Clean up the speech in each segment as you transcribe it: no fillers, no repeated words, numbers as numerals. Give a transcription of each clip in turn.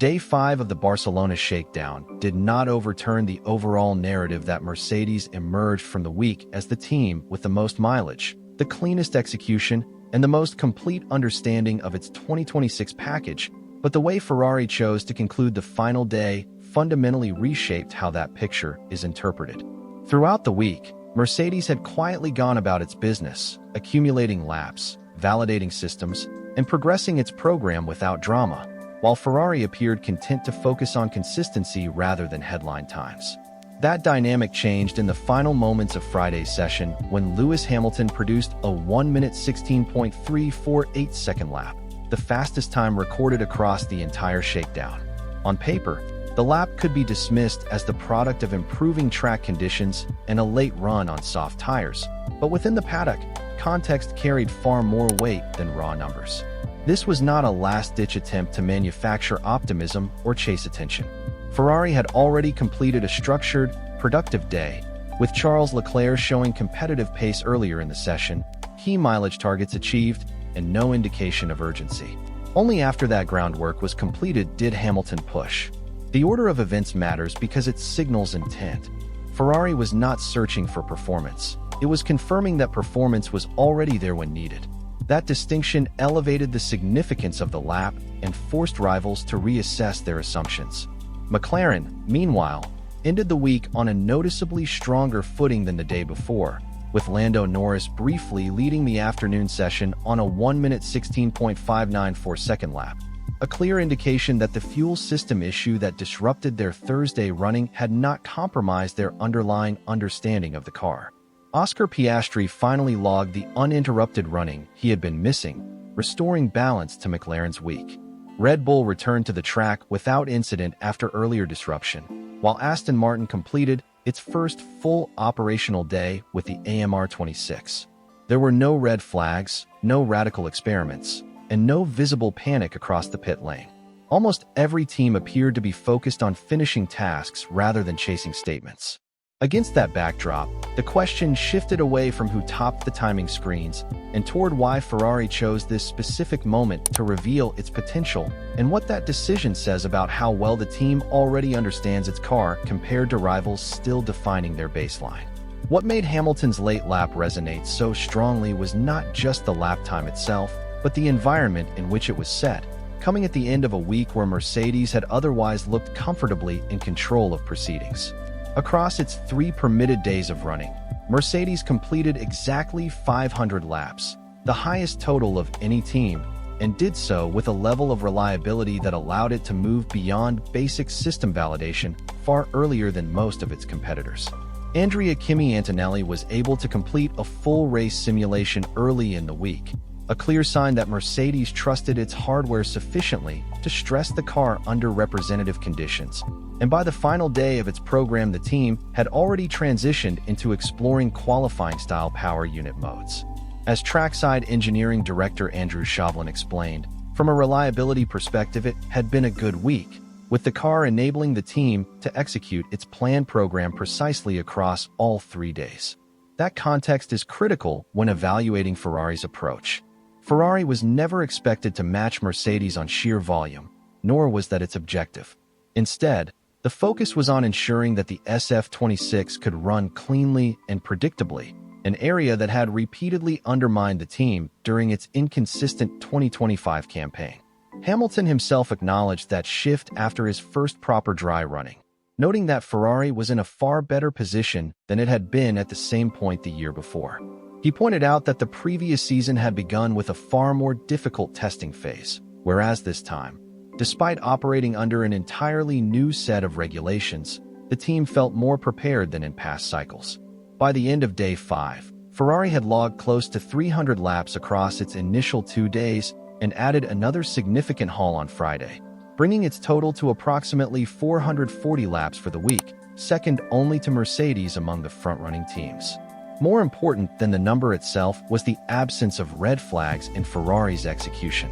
Day 5 of the Barcelona shakedown did not overturn the overall narrative that Mercedes emerged from the week as the team with the most mileage, the cleanest execution, and the most complete understanding of its 2026 package, but the way Ferrari chose to conclude the final day fundamentally reshaped how that picture is interpreted. Throughout the week, Mercedes had quietly gone about its business, accumulating laps, validating systems, and progressing its program without drama, while Ferrari appeared content to focus on consistency rather than headline times. That dynamic changed in the final moments of Friday's session when Lewis Hamilton produced a 1-minute 16.348 second lap, the fastest time recorded across the entire shakedown. On paper, the lap could be dismissed as the product of improving track conditions and a late run on soft tires, but within the paddock, context carried far more weight than raw numbers. This was not a last-ditch attempt to manufacture optimism or chase attention. Ferrari had already completed a structured, productive day, with Charles Leclerc showing competitive pace earlier in the session, key mileage targets achieved, and no indication of urgency. Only after that groundwork was completed did Hamilton push. The order of events matters because it signals intent. Ferrari was not searching for performance. It was confirming that performance was already there when needed. That distinction elevated the significance of the lap and forced rivals to reassess their assumptions. McLaren, meanwhile, ended the week on a noticeably stronger footing than the day before, with Lando Norris briefly leading the afternoon session on a 1-minute 16.594 second lap, a clear indication that the fuel system issue that disrupted their Thursday running had not compromised their underlying understanding of the car. Oscar Piastri finally logged the uninterrupted running he had been missing, restoring balance to McLaren's week. Red Bull returned to the track without incident after earlier disruption, while Aston Martin completed its first full operational day with the AMR26. There were no red flags, no radical experiments, and no visible panic across the pit lane. Almost every team appeared to be focused on finishing tasks rather than chasing statements. Against that backdrop, the question shifted away from who topped the timing screens and toward why Ferrari chose this specific moment to reveal its potential and what that decision says about how well the team already understands its car compared to rivals still defining their baseline. What made Hamilton's late lap resonate so strongly was not just the lap time itself, but the environment in which it was set, coming at the end of a week where Mercedes had otherwise looked comfortably in control of proceedings. Across its 3 permitted days of running, Mercedes completed exactly 500 laps, the highest total of any team, and did so with a level of reliability that allowed it to move beyond basic system validation far earlier than most of its competitors. Andrea Kimi Antonelli was able to complete a full race simulation early in the week, a clear sign that Mercedes trusted its hardware sufficiently to stress the car under representative conditions. And by the final day of its program, the team had already transitioned into exploring qualifying-style power unit modes. As trackside engineering director Andrew Shovlin explained, from a reliability perspective it had been a good week, with the car enabling the team to execute its planned program precisely across all 3 days. That context is critical when evaluating Ferrari's approach. Ferrari was never expected to match Mercedes on sheer volume, nor was that its objective. Instead, the focus was on ensuring that the SF26 could run cleanly and predictably, an area that had repeatedly undermined the team during its inconsistent 2025 campaign. Hamilton himself acknowledged that shift after his first proper dry running, noting that Ferrari was in a far better position than it had been at the same point the year before. He pointed out that the previous season had begun with a far more difficult testing phase, whereas this time, despite operating under an entirely new set of regulations, the team felt more prepared than in past cycles. By the end of Day 5, Ferrari had logged close to 300 laps across its initial 2 days and added another significant haul on Friday, bringing its total to approximately 440 laps for the week, second only to Mercedes among the front-running teams. More important than the number itself was the absence of red flags in Ferrari's execution.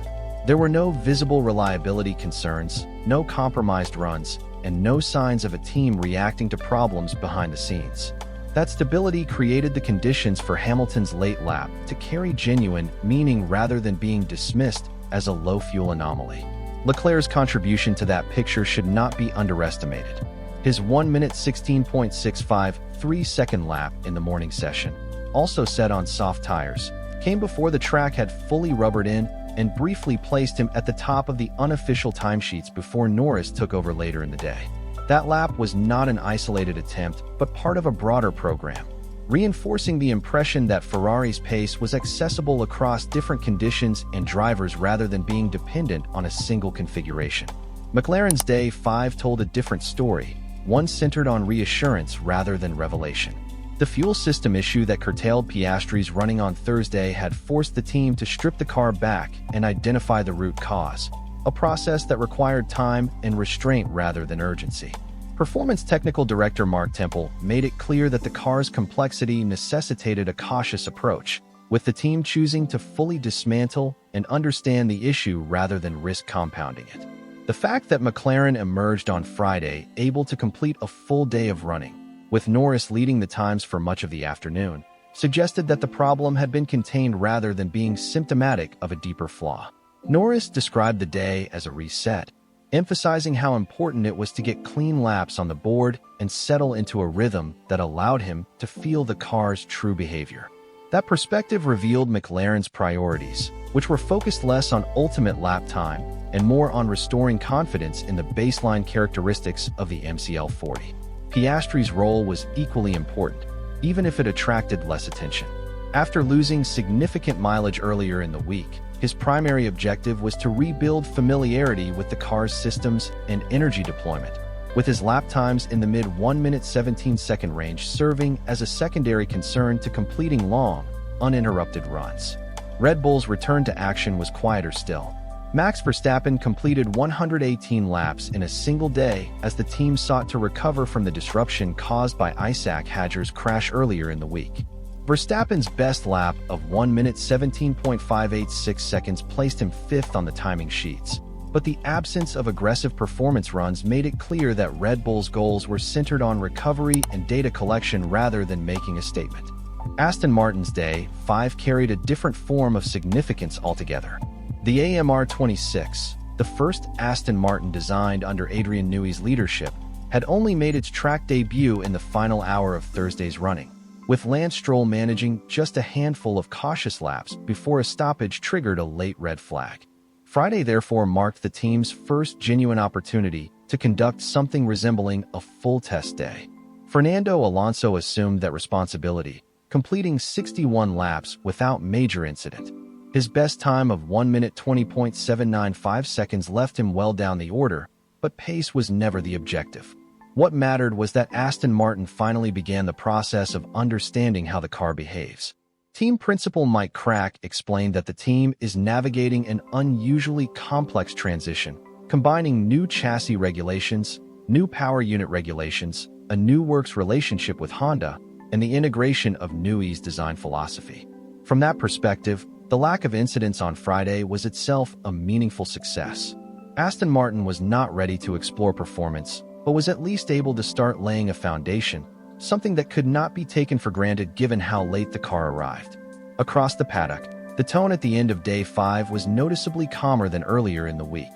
There were no visible reliability concerns, no compromised runs, and no signs of a team reacting to problems behind the scenes. That stability created the conditions for Hamilton's late lap to carry genuine meaning rather than being dismissed as a low-fuel anomaly. Leclerc's contribution to that picture should not be underestimated. His 1 minute 16.65 3-second lap in the morning session, also set on soft tires, came before the track had fully rubbered in and briefly placed him at the top of the unofficial timesheets before Norris took over later in the day. That lap was not an isolated attempt, but part of a broader program, reinforcing the impression that Ferrari's pace was accessible across different conditions and drivers rather than being dependent on a single configuration. McLaren's Day 5 told a different story, one centered on reassurance rather than revelation. The fuel system issue that curtailed Piastri's running on Thursday had forced the team to strip the car back and identify the root cause, a process that required time and restraint rather than urgency. Performance Technical Director Mark Temple made it clear that the car's complexity necessitated a cautious approach, with the team choosing to fully dismantle and understand the issue rather than risk compounding it. The fact that McLaren emerged on Friday able to complete a full day of running, with Norris leading the times for much of the afternoon, suggested that the problem had been contained rather than being symptomatic of a deeper flaw. Norris described the day as a reset, emphasizing how important it was to get clean laps on the board and settle into a rhythm that allowed him to feel the car's true behavior. That perspective revealed McLaren's priorities, which were focused less on ultimate lap time and more on restoring confidence in the baseline characteristics of the MCL 40. Piastri's role was equally important, even if it attracted less attention. After losing significant mileage earlier in the week, his primary objective was to rebuild familiarity with the car's systems and energy deployment, with his lap times in the mid-1 minute 17-second range serving as a secondary concern to completing long, uninterrupted runs. Red Bull's return to action was quieter still. Max Verstappen completed 118 laps in a single day as the team sought to recover from the disruption caused by Isaac Hadjar's crash earlier in the week. Verstappen's best lap of 1 minute 17.586 seconds placed him fifth on the timing sheets, but the absence of aggressive performance runs made it clear that Red Bull's goals were centered on recovery and data collection rather than making a statement. Aston Martin's Day 5 carried a different form of significance altogether. The AMR 26, the first Aston Martin designed under Adrian Newey's leadership, had only made its track debut in the final hour of Thursday's running, with Lance Stroll managing just a handful of cautious laps before a stoppage triggered a late red flag. Friday therefore marked the team's first genuine opportunity to conduct something resembling a full test day. Fernando Alonso assumed that responsibility, completing 61 laps without major incident. His best time of 1 minute 20.795 seconds left him well down the order, but pace was never the objective. What mattered was that Aston Martin finally began the process of understanding how the car behaves. Team principal Mike Crack explained that the team is navigating an unusually complex transition, combining new chassis regulations, new power unit regulations, a new works relationship with Honda, and the integration of Newey's design philosophy. From that perspective, the lack of incidents on Friday was itself a meaningful success. Aston Martin was not ready to explore performance, but was at least able to start laying a foundation, something that could not be taken for granted given how late the car arrived. Across the paddock, the tone at the end of Day 5 was noticeably calmer than earlier in the week.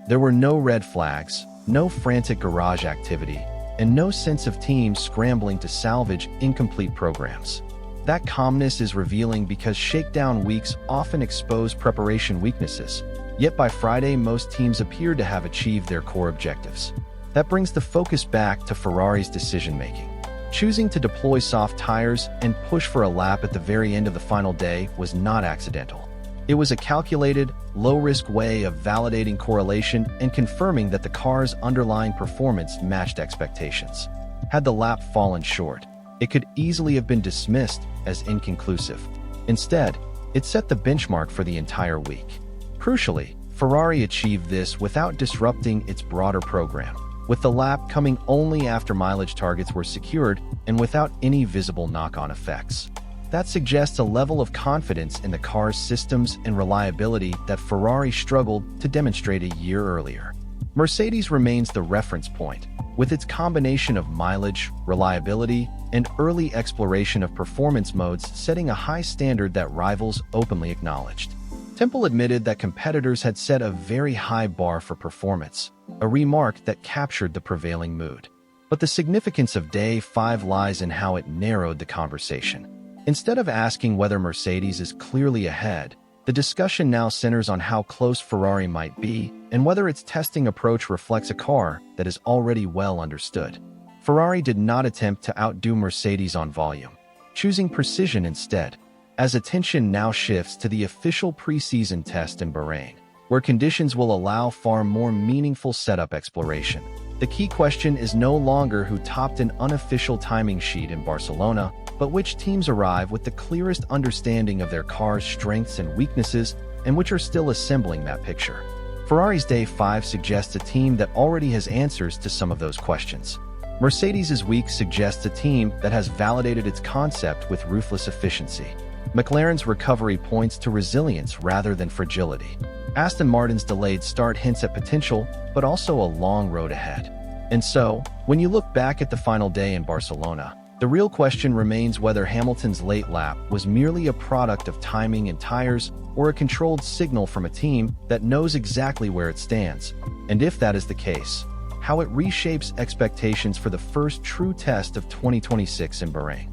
There were no red flags, no frantic garage activity, and no sense of teams scrambling to salvage incomplete programs. That calmness is revealing because shakedown weeks often expose preparation weaknesses, yet by Friday most teams appeared to have achieved their core objectives. That brings the focus back to Ferrari's decision-making. Choosing to deploy soft tires and push for a lap at the very end of the final day was not accidental. It was a calculated, low-risk way of validating correlation and confirming that the car's underlying performance matched expectations. Had the lap fallen short, it could easily have been dismissed as inconclusive. Instead, it set the benchmark for the entire week. Crucially, Ferrari achieved this without disrupting its broader program, with the lap coming only after mileage targets were secured and without any visible knock-on effects. That suggests a level of confidence in the car's systems and reliability that Ferrari struggled to demonstrate a year earlier. Mercedes remains the reference point, with its combination of mileage, reliability, and early exploration of performance modes setting a high standard that rivals openly acknowledged. Temple admitted that competitors had set a very high bar for performance, a remark that captured the prevailing mood. But the significance of Day 5 lies in how it narrowed the conversation. Instead of asking whether Mercedes is clearly ahead, the discussion now centers on how close Ferrari might be and whether its testing approach reflects a car that is already well understood. Ferrari did not attempt to outdo Mercedes on volume, choosing precision instead, as attention now shifts to the official preseason test in Bahrain, where conditions will allow far more meaningful setup exploration. The key question is no longer who topped an unofficial timing sheet in Barcelona, but which teams arrive with the clearest understanding of their car's strengths and weaknesses and which are still assembling that picture. Ferrari's Day 5 suggests a team that already has answers to some of those questions. Mercedes' week suggests a team that has validated its concept with ruthless efficiency. McLaren's recovery points to resilience rather than fragility. Aston Martin's delayed start hints at potential, but also a long road ahead. And so, when you look back at the final day in Barcelona, the real question remains whether Hamilton's late lap was merely a product of timing and tires or a controlled signal from a team that knows exactly where it stands. And if that is the case, how it reshapes expectations for the first true test of 2026 in Bahrain.